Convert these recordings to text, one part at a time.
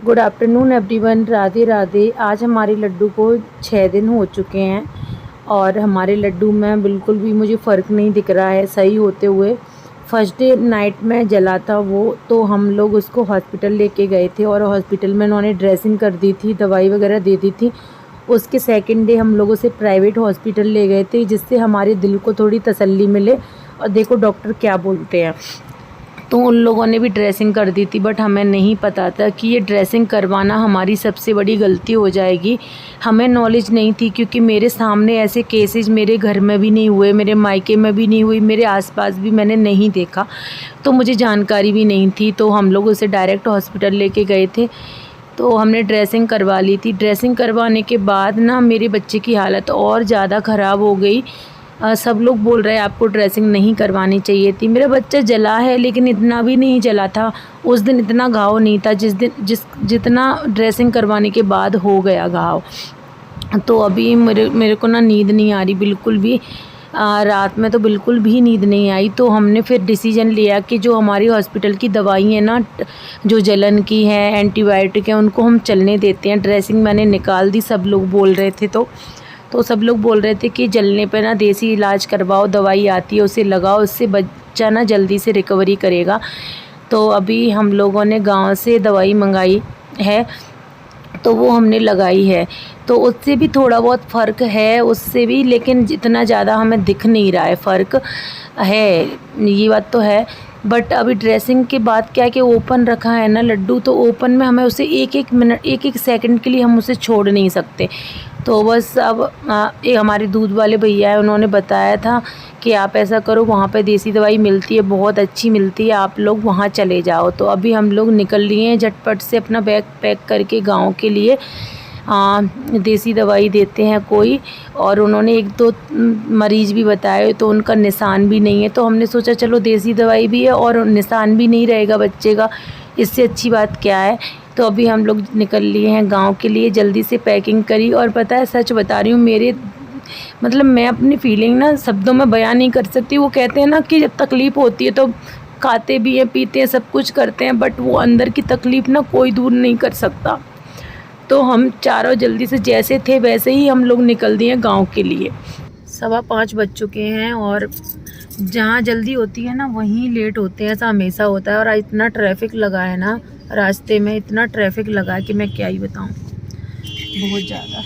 Good afternoon everyone, Radhe Radhe. आज हमारे लड्डू को 6 दिन हो चुके हैं और हमारे लड्डू में बिल्कुल भी मुझे फ़र्क नहीं दिख रहा है सही होते हुए। फर्स्ट डे नाइट में जला था वो, तो हम लोग उसको हॉस्पिटल लेके गए थे और हॉस्पिटल में उन्होंने ड्रेसिंग कर दी थी, दवाई वगैरह दे दी थी। उसके सेकंड डे हम लोग उसे प्राइवेट हॉस्पिटल ले गए थे, जिससे हमारे दिल को थोड़ी तसल्ली मिले। और देखो डॉक्टर क्या बोलते हैं। तो उन लोगों ने भी ड्रेसिंग कर दी थी, बट हमें नहीं पता था कि ये ड्रेसिंग करवाना हमारी सबसे बड़ी गलती हो जाएगी। हमें नॉलेज नहीं थी, क्योंकि मेरे सामने ऐसे केसेस मेरे घर में भी नहीं हुए, मेरे मायके में भी नहीं हुई, मेरे आसपास भी मैंने नहीं देखा, तो मुझे जानकारी भी नहीं थी। तो हम लोग उसे डायरेक्ट हॉस्पिटल लेके गए थे, तो हमने ड्रेसिंग करवा ली थी। ड्रेसिंग करवाने के बाद ना मेरे बच्चे की हालत और ज़्यादा ख़राब हो गई। सब लोग बोल रहे हैं आपको ड्रेसिंग नहीं करवानी चाहिए थी। मेरा बच्चा जला है, लेकिन इतना भी नहीं जला था। उस दिन इतना घाव नहीं था जितना ड्रेसिंग करवाने के बाद हो गया घाव। तो अभी मेरे को ना नींद नहीं आ रही बिल्कुल भी। रात में तो बिल्कुल भी नींद नहीं आई। तो हमने फिर डिसीजन लिया कि जो हमारी हॉस्पिटल की दवाई है ना, जो जलन की है, एंटीबायोटिक है, उनको हम चलने देते हैं। ड्रेसिंग मैंने निकाल दी, सब लोग बोल रहे थे। तो सब लोग बोल रहे थे कि जलने पे ना देसी इलाज करवाओ, दवाई आती है उसे लगाओ, उससे बच्चा ना जल्दी से रिकवरी करेगा। तो अभी हम लोगों ने गांव से दवाई मंगाई है, तो वो हमने लगाई है। तो उससे भी थोड़ा बहुत फ़र्क है, उससे भी, लेकिन इतना ज़्यादा हमें दिख नहीं रहा है फ़र्क है, ये बात तो है। बट अभी ड्रेसिंग के बाद क्या है कि ओपन रखा है ना लड्डू, तो ओपन में हमें उसे एक एक मिनट, एक एक सेकंड के लिए हम उसे छोड़ नहीं सकते। तो बस अब एक हमारे दूध वाले भैया है, उन्होंने बताया था कि आप ऐसा करो, वहाँ पे देसी दवाई मिलती है, बहुत अच्छी मिलती है, आप लोग वहाँ चले जाओ। तो अभी हम लोग निकल लिए हैं झटपट से अपना बैग पैक करके गांव के लिए। देसी दवाई देते हैं कोई, और उन्होंने एक दो मरीज़ भी बताए, तो उनका निशान भी नहीं है। तो हमने सोचा चलो देसी दवाई भी है और निशान भी नहीं रहेगा बच्चे का, इससे अच्छी बात क्या है। तो अभी हम लोग निकल लिए हैं गांव के लिए, जल्दी से पैकिंग करी। और पता है, सच बता रही हूँ, मेरे मतलब मैं अपनी फीलिंग ना शब्दों में बयान नहीं कर सकती। वो कहते हैं ना कि जब तकलीफ़ होती है तो खाते भी हैं, पीते हैं, सब कुछ करते हैं, बट वो अंदर की तकलीफ़ ना कोई दूर नहीं कर सकता। तो हम चारों जल्दी से जैसे थे वैसे ही हम लोग निकल दिए गांव के लिए। 5:15 बज चुके हैं, और जहाँ जल्दी होती है ना वहीं लेट होते हैं, ऐसा हमेशा होता है। और इतना ट्रैफिक लगा है ना रास्ते में, इतना ट्रैफिक लगा है कि मैं क्या ही बताऊँ, बहुत ज़्यादा।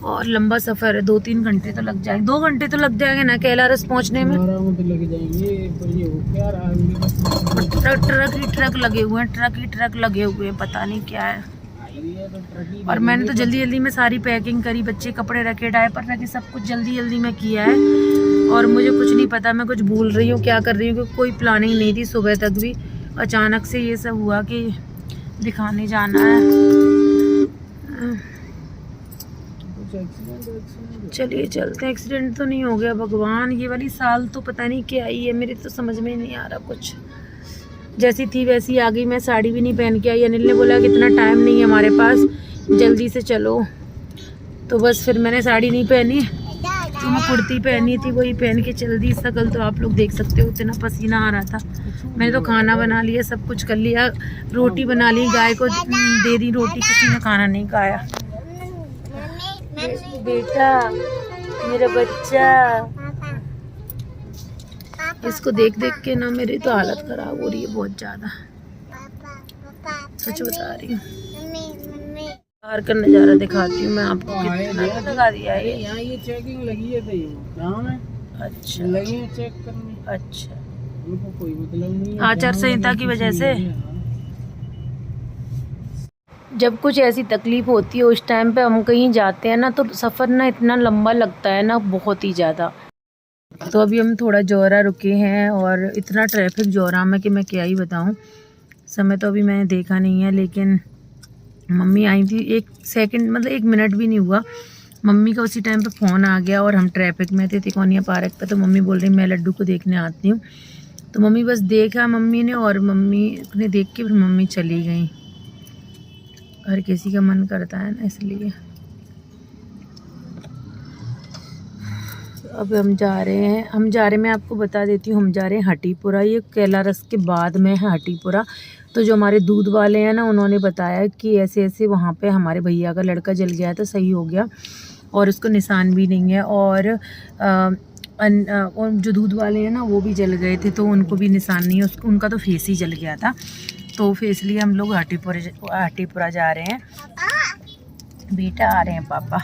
और लंबा सफ़र है, 2-3 घंटे तो लग जाएंगे, 2 घंटे तो लग जाएंगे ना कैलारस पहुँचने में। लग जाएंगे, पर ये हो क्या रहा है, ट्रक लगे हुए हैं, ट्रक लगे हुए हैं, पता नहीं क्या है। और मैंने तो जल्दी जल्दी में सारी पैकिंग करी, बच्चे कपड़े रखे, डायपर रखे, सब कुछ जल्दी जल्दी में किया है। और मुझे कुछ नहीं पता, मैं कुछ भूल रही हूँ, क्या कर रही हूँ, क्योंकि कोई प्लानिंग नहीं थी सुबह तक भी। अचानक से ये सब हुआ कि दिखाने जाना है। चलिए चलते हैं। एक्सीडेंट तो नहीं हो गया भगवान, ये वाली साल तो पता नहीं क्या आई है, मेरे तो समझ में नहीं आ रहा कुछ। जैसी थी वैसी आ गई। मैं साड़ी भी नहीं पहन के आई, अनिल ने बोला कि इतना टाइम नहीं है हमारे पास, जल्दी से चलो। तो बस फिर मैंने साड़ी नहीं पहनी, तो मैं कुर्ती पहनी थी, वही पहन के चल दी। शकल तो आप लोग देख सकते हो, इतना पसीना आ रहा था। मैंने तो खाना बना लिया, सब कुछ कर लिया, रोटी बना ली, गाय को दे दी रोटी, किसी ने खाना नहीं खाया। बेटा मेरा बच्चा, इसको देख देख के ना मेरी तो हालत खराब हो रही है बहुत ज़्यादा, सच बता रही हूँ। बाहर का नज़ारा दिखाती हूँ मैं आपको, कितना लगा दिया है यहाँ ये चेकिंग लगी है, अच्छा लगी है चेक करने। अच्छा, उनको कोई मतलब नहीं है आचार संहिता की वजह से। जब कुछ ऐसी तकलीफ़ होती है उस टाइम पे हम कहीं जाते हैं ना, तो सफ़र ना इतना लंबा लगता है ना, बहुत ही ज़्यादा। तो अभी हम थोड़ा जौरा रुके हैं, और इतना ट्रैफिक जौरा में कि मैं क्या ही बताऊं। समय तो अभी मैंने देखा नहीं है, लेकिन मम्मी आई थी, 1 सेकंड मतलब 1 मिनट भी नहीं हुआ, मम्मी का उसी टाइम पे फ़ोन आ गया, और हम ट्रैफिक में थे तिकोनिया पार्क पे। तो मम्मी बोल रही मैं लड्डू को देखने आती हूँ। तो मम्मी बस देखा मम्मी ने, और मम्मी ने देख के फिर मम्मी चली गई। हर किसी का मन करता है ना, इसलिए। अब हम जा रहे हैं, मैं आपको बता देती हूँ, हम जा रहे हैं हटीपुरा। ये कैलारस के बाद में है हटीपुरा। तो जो हमारे दूध वाले हैं ना, उन्होंने बताया कि ऐसे ऐसे वहाँ पे हमारे भैया का लड़का जल गया था, सही हो गया और उसको निशान भी नहीं है। और जो दूध वाले हैं ना वो भी जल गए थे, तो उनको भी निशान नहीं है, उसको उनका तो फेस ही जल गया था। तो फिर इसलिए हम लोग हाटीपुरा जा रहे हैं। बेटा आ रहे हैं पापा,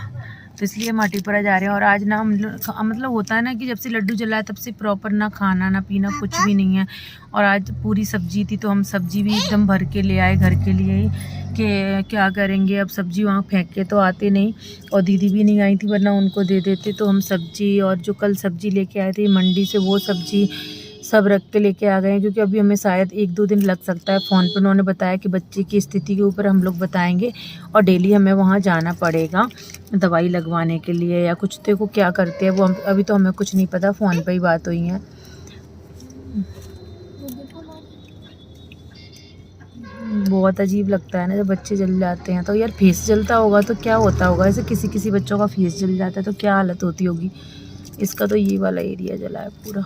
तो इसलिए हम हाटीपुरा जा रहे हैं। और आज ना हम मतलब होता है ना कि जब से लड्डू जला है तब से प्रॉपर ना खाना ना पीना कुछ भी नहीं है। और आज पूरी सब्जी थी, तो हम सब्जी भी एकदम भर के ले आए घर के लिए ही, कि क्या करेंगे अब सब्जी वहाँ फेंक के तो आते नहीं। और दीदी भी नहीं आई थी, वरना उनको दे देते। तो हम सब्जी और जो कल सब्जी लेके आए थे मंडी से, वो सब्जी सब रख के लेके आ गए हैं, क्योंकि अभी हमें शायद 1-2 दिन लग सकता है। फ़ोन पर उन्होंने बताया कि बच्चे की स्थिति के ऊपर हम लोग बताएंगे, और डेली हमें वहाँ जाना पड़ेगा दवाई लगवाने के लिए या कुछ। देखो क्या करते हैं वो, हम अभी तो हमें कुछ नहीं पता, फ़ोन पे ही बात हुई है। बहुत अजीब लगता है ना जब बच्चे जल जाते हैं। तो यार फेस जलता होगा तो क्या होता होगा, ऐसे किसी किसी बच्चों का फेस जल जाता है तो क्या हालत होती होगी। इसका तो ये वाला एरिया जला है पूरा।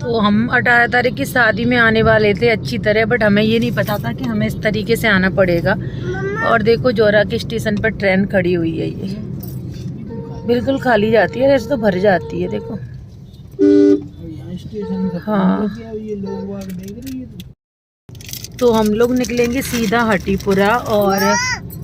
तो हम 18 तारीख की शादी में आने वाले थे अच्छी तरह, बट हमें ये नहीं पता था कि हमें इस तरीके से आना पड़ेगा। और देखो जोरा के स्टेशन पर ट्रेन खड़ी हुई है, ये बिल्कुल खाली जाती है, ऐसे तो भर जाती है देखो। हाँ, ये लोग देख रही है तो हम लोग निकलेंगे सीधा हाटीपुरा। और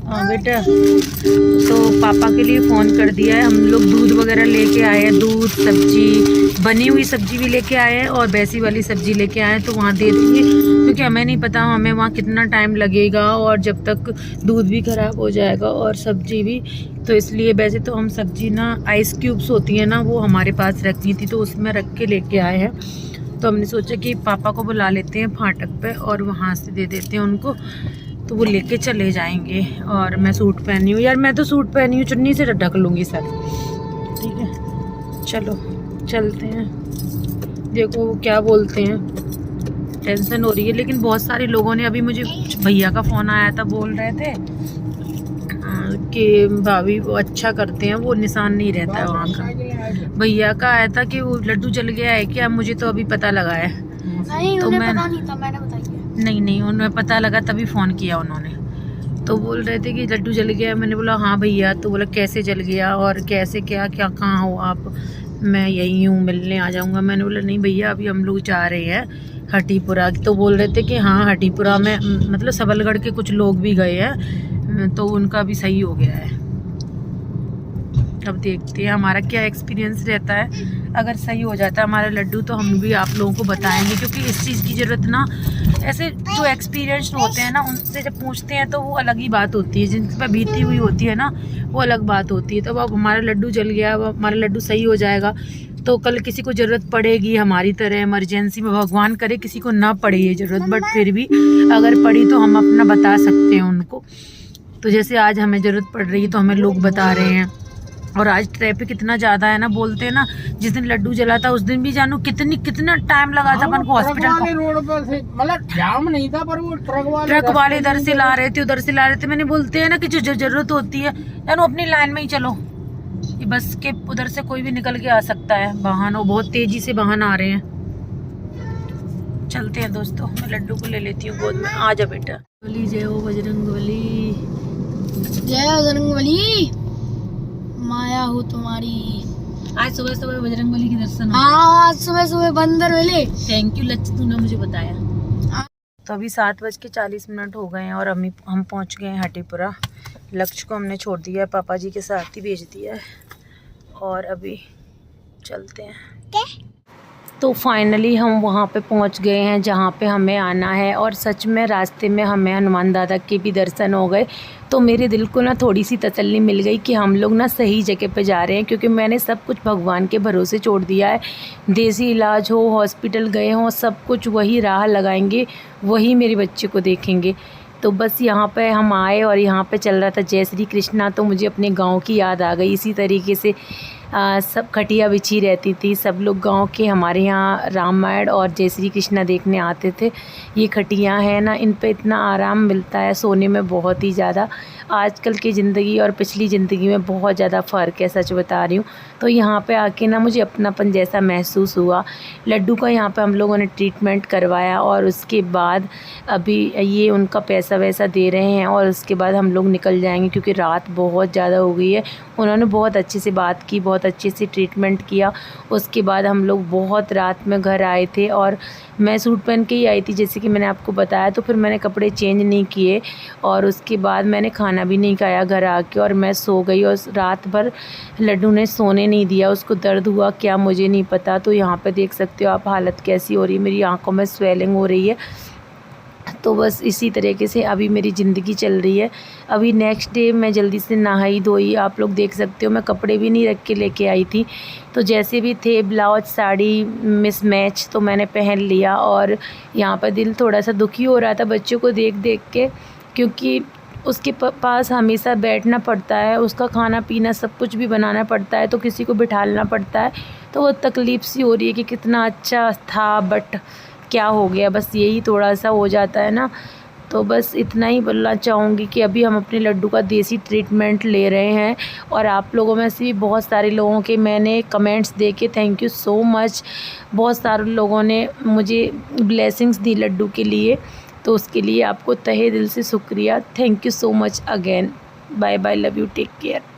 हाँ बेटा, तो पापा के लिए फ़ोन कर दिया है। हम लोग दूध वगैरह लेके आए हैं, दूध, सब्जी, बनी हुई सब्जी भी लेके आए हैं और वैसी वाली सब्जी लेके आए हैं। तो वहाँ दे देंगे, क्योंकि हमें नहीं पता हमें वहाँ कितना टाइम लगेगा, और जब तक दूध भी ख़राब हो जाएगा और सब्जी भी। तो इसलिए वैसे तो हम सब्जी ना आइस क्यूब्स होती है ना, वो हमारे पास रखी थी, तो उसमें रख के लेके आए हैं। तो हमने सोचा कि पापा को बुला लेते हैं फाटक पे और वहाँ से दे देते हैं उनको, तो वो लेके चले जाएंगे। और मैं सूट पहनी हूँ यार, मैं तो सूट पहनी हूँ, चुन्नी से ढक लूँगी सर, ठीक है। चलो चलते हैं। देखो वो क्या बोलते हैं, टेंशन हो रही है। लेकिन बहुत सारे लोगों ने, अभी मुझे भैया का फ़ोन आया था, बोल रहे थे कि भाभी वो अच्छा करते हैं, वो निशान नहीं रहता है वहाँ का। भैया का आया था कि वो लड्डू जल गया है क्या, मुझे तो अभी पता लगा है। नहीं, तो उन्हें पता नहीं था, मैंने बताया। नहीं उन्हें पता लगा तभी फ़ोन किया उन्होंने। तो बोल रहे थे कि लड्डू जल गया। मैंने बोला हाँ भैया। तो बोला कैसे जल गया और कैसे, क्या क्या, कहाँ हो आप, मैं यहीं हूँ, मिलने आ जाऊँगा। मैंने बोला नहीं भैया, अभी हम लोग जा रहे हैं हाटीपुरा। तो बोल रहे थे कि हाँ हाटीपुरा में, मतलब सबलगढ़ के कुछ लोग भी गए हैं, तो उनका भी सही हो गया है। अब देखते हैं हमारा क्या एक्सपीरियंस रहता है। अगर सही हो जाता है हमारा लड्डू तो हम भी आप लोगों को बताएंगे, क्योंकि इस चीज़ की ज़रूरत ना, ऐसे जो एक्सपीरियंस होते हैं ना उनसे जब पूछते हैं तो वो अलग ही बात होती है, जिन पर बीती हुई होती है ना वो अलग बात होती है। तो अब हमारा लड्डू जल गया, अब हमारा लड्डू सही हो जाएगा, तो कल किसी को ज़रूरत पड़ेगी हमारी तरह इमरजेंसी में, भगवान करे किसी को ना पड़े ये ज़रूरत, बट फिर भी अगर पड़ी तो हम अपना बता सकते हैं उनको। तो जैसे आज हमें ज़रूरत पड़ रही है तो हमें लोग बता रहे हैं। और आज ट्रैफिक इतना ज़्यादा है ना, बोलते हैं ना जिस दिन लड्डू जला था उस दिन भी जानू कितना टाइम लगा था अपन को हॉस्पिटल। रोड पर से मतलब जाम नहीं था, पर वो ट्रक वाले इधर से ला रहे थे उधर से ला रहे थे। मैंने बोलते हैं ना कि जो ज़रूरत होती है जानू अपनी लाइन में ही चलो, ये बस के उधर से कोई भी निकल के आ सकता है वाहन, वो बहुत तेजी से वाहन आ रहे हैं। चलते हैं दोस्तों, मैं लड्डू को ले लेती हूँ गोद में। आ जा बेटा। जय हो बजरंगबली, जय बजरंगबली, माया हो तुम्हारी। आज सुबह सुबह बजरंगबली के दर्शन। हाँ, आज सुबह सुबह बंदर मिले। थैंक यू लच्च, तूने मुझे बताया। तो अभी 7:40 हो गए हैं और हम पहुंच गए हैं हाटीपुरा। लक्ष्य को हमने छोड़ दिया है, पापा जी के साथ ही भेज दिया है, और अभी चलते हैं। तो फाइनली हम वहाँ पे पहुँच गए हैं जहाँ पे हमें आना है, और सच में रास्ते में हमें हनुमान दादा के भी दर्शन हो गए। तो मेरे दिल को ना थोड़ी सी तसल्ली मिल गई कि हम लोग ना सही जगह पे जा रहे हैं, क्योंकि मैंने सब कुछ भगवान के भरोसे छोड़ दिया है। देसी इलाज हो, हॉस्पिटल गए हों, सब कुछ वही राह लगाएंगे, वही मेरे बच्चे को देखेंगे। तो बस यहाँ पे हम आए और यहाँ पे चल रहा था जय श्री कृष्णा, तो मुझे अपने गाँव की याद आ गई। इसी तरीके से सब खटिया बिछी रहती थी। सब लोग गांव के हमारे यहाँ रामायण और जय श्री कृष्णा देखने आते थे। ये खटियाँ हैं ना, इन पे इतना आराम मिलता है सोने में, बहुत ही ज़्यादा। आजकल की ज़िंदगी और पिछली ज़िंदगी में बहुत ज़्यादा फ़र्क है, सच बता रही हूँ। तो यहाँ पे आके ना मुझे अपनापन जैसा महसूस हुआ। लड्डू का यहाँ पे हम लोगों ने ट्रीटमेंट करवाया और उसके बाद अभी ये उनका पैसा वैसा दे रहे हैं और उसके बाद हम लोग निकल जाएंगे, क्योंकि रात बहुत ज़्यादा हो गई है। उन्होंने बहुत अच्छे से बात की, बहुत अच्छे से ट्रीटमेंट किया। उसके बाद हम लोग बहुत रात में घर आए थे और मैं सूट पहन के ही आई थी, जैसे कि मैंने आपको बताया। तो फिर मैंने कपड़े चेंज नहीं किए और उसके बाद मैंने खाना भी नहीं खाया घर आके, और मैं सो गई। और रात भर लड्डू ने सोने नहीं दिया, उसको दर्द हुआ क्या मुझे नहीं पता। तो यहाँ पे देख सकते हो आप हालत कैसी हो रही है, मेरी आंखों में स्वेलिंग हो रही है। तो बस इसी तरीके से अभी मेरी ज़िंदगी चल रही है। अभी नेक्स्ट डे मैं जल्दी से नहाई धोई, आप लोग देख सकते हो मैं कपड़े भी नहीं रख के लेके आई थी। तो जैसे भी थे ब्लाउज साड़ी मिसमैच, तो मैंने पहन लिया। और यहाँ पर दिल थोड़ा सा दुखी हो रहा था बच्चों को देख देख के, क्योंकि उसके पास हमेशा बैठना पड़ता है, उसका खाना पीना सब कुछ भी बनाना पड़ता है, तो किसी को बिठालना पड़ता है। तो वो तकलीफ़ सी हो रही है कि कितना अच्छा था बट क्या हो गया, बस यही थोड़ा सा हो जाता है ना। तो बस इतना ही बोलना चाहूँगी कि अभी हम अपने लड्डू का देसी ट्रीटमेंट ले रहे हैं। और आप लोगों में से भी बहुत सारे लोगों के मैंने कमेंट्स देखे, थैंक यू सो मच। बहुत सारे लोगों ने मुझे ब्लेसिंग्स दी लड्डू के लिए, तो उसके लिए आपको तहे दिल से शुक्रिया। Thank you so much again. Bye bye, love you, take care.